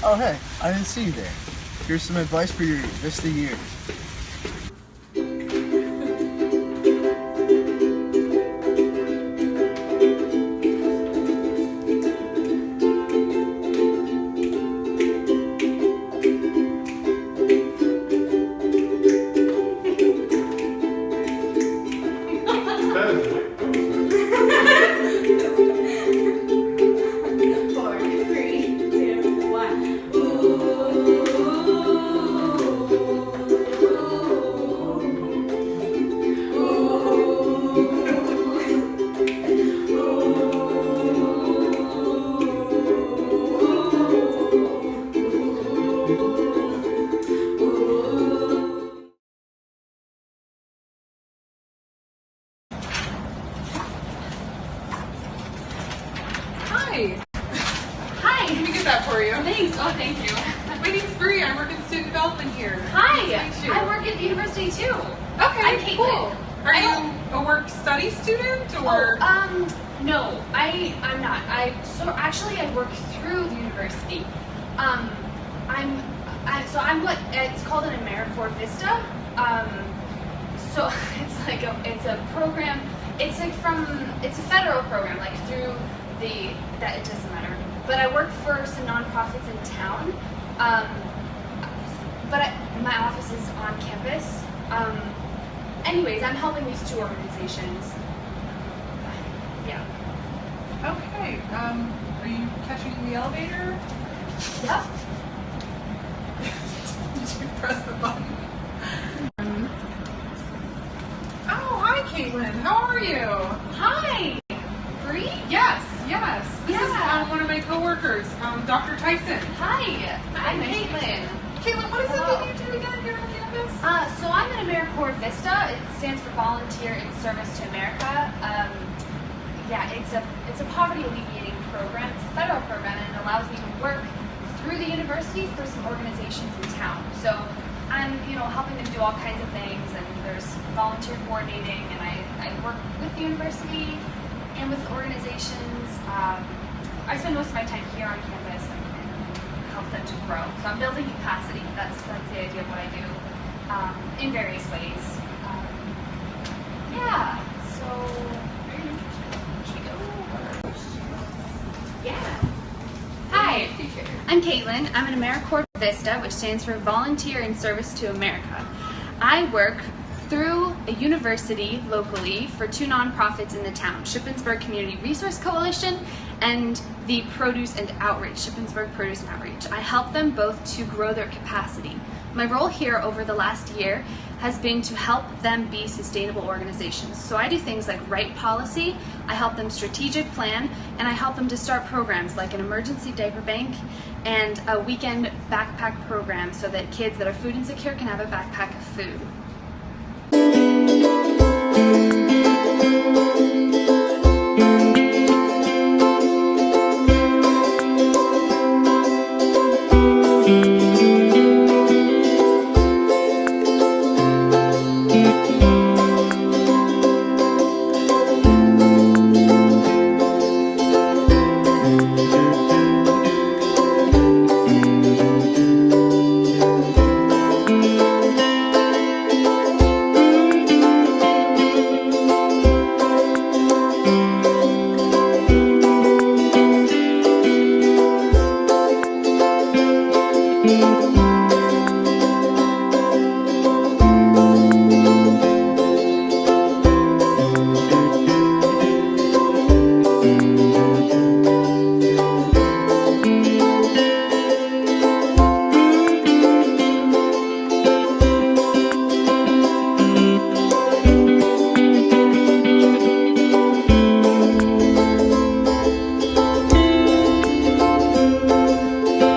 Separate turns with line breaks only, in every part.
Oh, hey, I didn't see you there. Here's some advice for your VISTA year.
Hi.
Hi.
Let me get that for you.
Thanks. Oh, thank you.
My name's Bree. I work in student development here.
Hi.
Nice to meet you.
I work at the university too.
Okay,
I'm Caitlin.
cool. Are you a work study student or?
No, I'm not. I work through the university. I'm what it's called an AmeriCorps VISTA. So it's a program. It's a federal program, like through that it doesn't matter. But I work for some nonprofits in town. My office is on campus. Anyways, I'm helping these two organizations. Yeah.
Okay. Are you catching the elevator?
Yep.
Did you press the button? Oh, hi, Caitlin. How are you?
Hi. Bree?
Yes. This is
Yeah.
one of my coworkers, Dr. Tyson.
Hi.
Hi,
Nice to meet
Caitlin.
you.
Caitlin, what is it
Hello.
that you do again here on campus?
So I'm an AmeriCorps VISTA. It stands for Volunteer in Service to America. It's a poverty alleviating program. It's a federal program, and it allows me to work through the university for some organizations in town. So I'm, helping them do all kinds of things, and there's volunteer coordinating, and I work with the university and with organizations. I spend most of my time here on campus and help them to grow. So I'm building capacity. That's the idea of what I do in various ways. So are you interested? Yeah. Hi, I'm Caitlin. I'm an AmeriCorps VISTA, which stands for Volunteer in Service to America. I work through a university locally for two nonprofits in the town, Shippensburg Community Resource Coalition and the Produce and Outreach, Shippensburg Produce and Outreach. I help them both to grow their capacity. My role here over the last year has been to help them be sustainable organizations. So I do things like write policy, I help them strategic plan, and I help them to start programs like an emergency diaper bank and a weekend backpack program so that kids that are food insecure can have a backpack of food.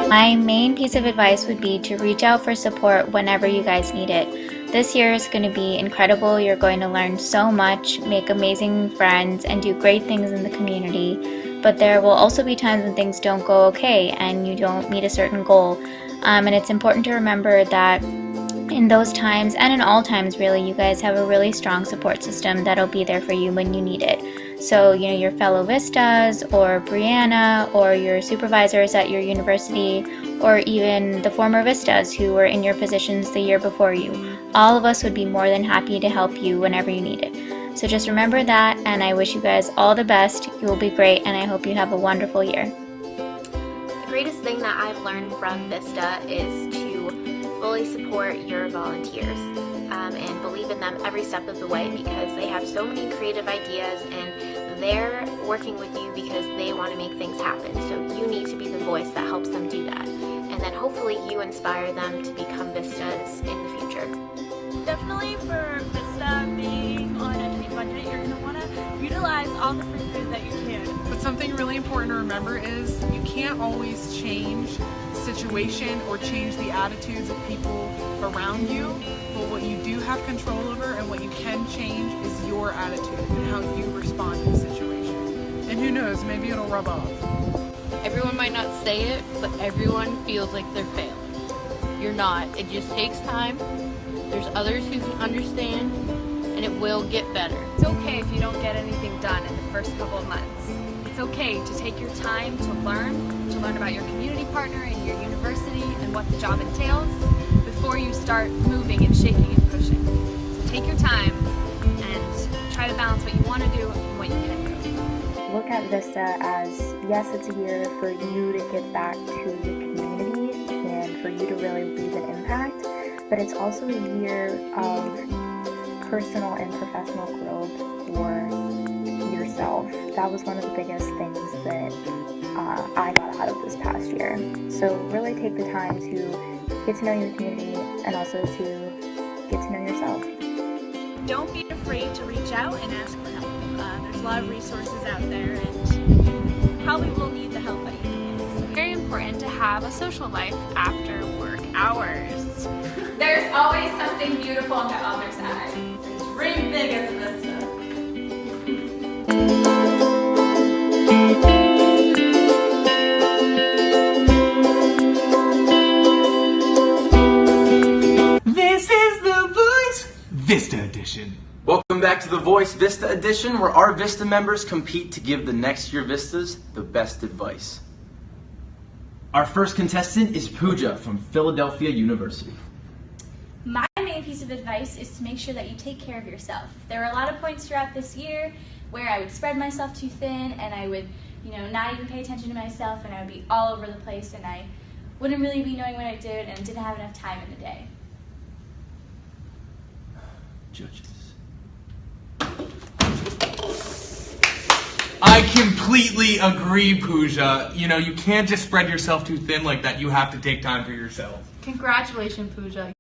My main piece of advice would be to reach out for support whenever you guys need it. This year is going to be incredible. You're going to learn so much, make amazing friends, and do great things in the community. But there will also be times when things don't go okay and you don't meet a certain goal. And it's important to remember that in those times, and in all times really, you guys have a really strong support system that'll be there for you when you need it. So, your fellow VISTAs, or Brianna, or your supervisors at your university, or even the former VISTAs who were in your positions the year before you. All of us would be more than happy to help you whenever you need it. So just remember that, and I wish you guys all the best. You will be great, and I hope you have a wonderful year.
The greatest thing that I've learned from VISTA is to fully support your volunteers and believe in them every step of the way, because they have so many creative ideas and they're working with you because they want to make things happen. So you need to be the voice that helps them do that. And then hopefully you inspire them to become VISTAs in the future.
Definitely for VISTA being on a tight budget, you're going to want to utilize all the free food that you can.
But something really important to remember is you can't always change the situation or change the attitudes of people around you. But what you do have control over and what you can change is your attitude and how you respond to the situation. And who knows, maybe it'll rub off.
Everyone might not say it, but everyone feels like they're failing. You're not. It just takes time. There's others who can understand, and it will get better.
It's okay if you don't get anything done in the first couple of months. It's okay to take your time to learn about your community partner and your university and what the job entails before you start moving and shaking and pushing. So take your time and try to balance what you want to do and what you can do.
Look at VISTA as, yes, it's a year for you to give back to the community and for you to really leave an impact, but it's also a year of personal and professional growth for yourself. That was one of the biggest things that I got out of this past year. So really take the time to get to know your community and also to get to know yourself.
Don't be afraid to reach out and ask for help. There's a lot of resources out there, and you probably will need the help that you can get.
It's very important to have a social life after work hours.
There's always something beautiful on the other side. Dream big as a VISTA.
This is the Voice Vista Edition.
Welcome back to the Voice Vista Edition, where our Vista members compete to give the next year Vistas the best advice. Our first contestant is Pooja from Philadelphia University.
My main piece of advice is to make sure that you take care of yourself. There were a lot of points throughout this year where I would spread myself too thin and I would, not even pay attention to myself, and I would be all over the place and I wouldn't really be knowing what I did and didn't have enough time in the day.
Judges.
I completely agree, Pooja. You can't just spread yourself too thin like that. You have to take time for yourself.
Congratulations, Pooja.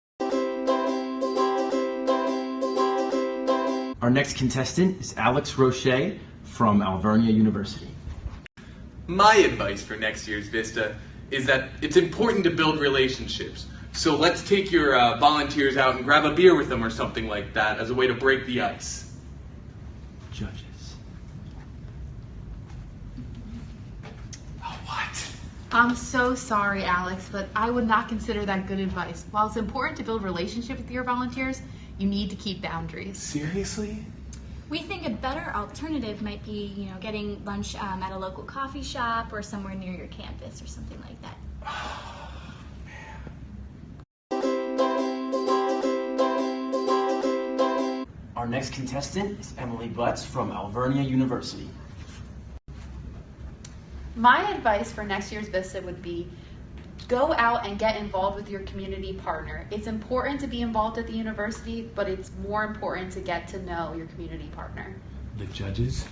Our next contestant is Alex Roche from Alvernia University.
My advice for next year's Vista is that it's important to build relationships. So let's take your volunteers out and grab a beer with them or something like that as a way to break the ice.
Judges.
What?
I'm so sorry, Alex, but I would not consider that good advice. While it's important to build relationships with your volunteers, you need to keep boundaries.
Seriously?
We think a better alternative might be, getting lunch at a local coffee shop or somewhere near your campus or something like that.
Our next contestant is Emily Butts from Alvernia University.
My advice for next year's VISTA would be go out and get involved with your community partner. It's important to be involved at the university, but it's more important to get to know your community partner.
The judges?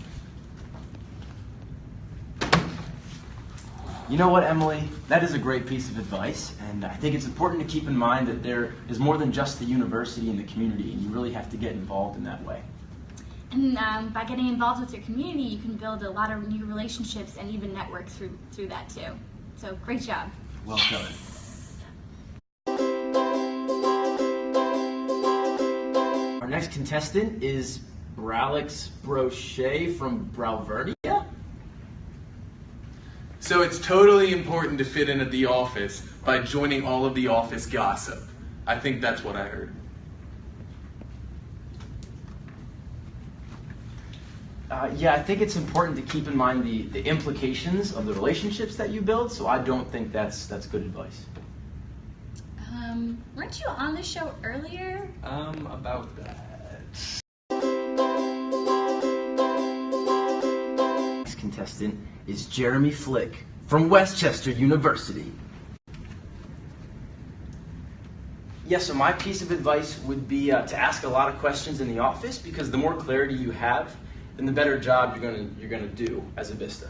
You know what, Emily? That is a great piece of advice, and I think it's important to keep in mind that there is more than just the university and the community, and you really have to get involved in that way.
And by getting involved with your community, you can build a lot of new relationships and even network through that too. So great job.
Well done. Our next contestant is Alex Brochet from Alvernia.
So it's totally important to fit in at the office by joining all of the office gossip. I think that's what I heard.
Yeah, I think it's important to keep in mind the implications of the relationships that you build, so I don't think that's good advice.
Weren't you on the show earlier?
About that.
Next contestant is Jeremy Flick from Westchester University. Yes, so my piece of advice would be to ask a lot of questions in the office, because the more clarity you have, then the better job you're gonna do as a VISTA.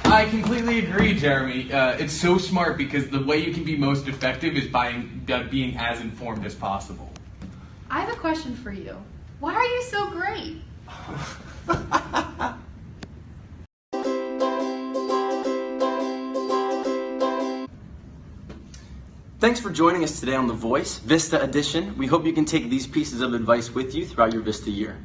I completely agree, Jeremy. It's so smart because the way you can be most effective is by being as informed as possible.
I have a question for you. Why are you so great?
Thanks for joining us today on The Voice, VISTA Edition. We hope you can take these pieces of advice with you throughout your VISTA year.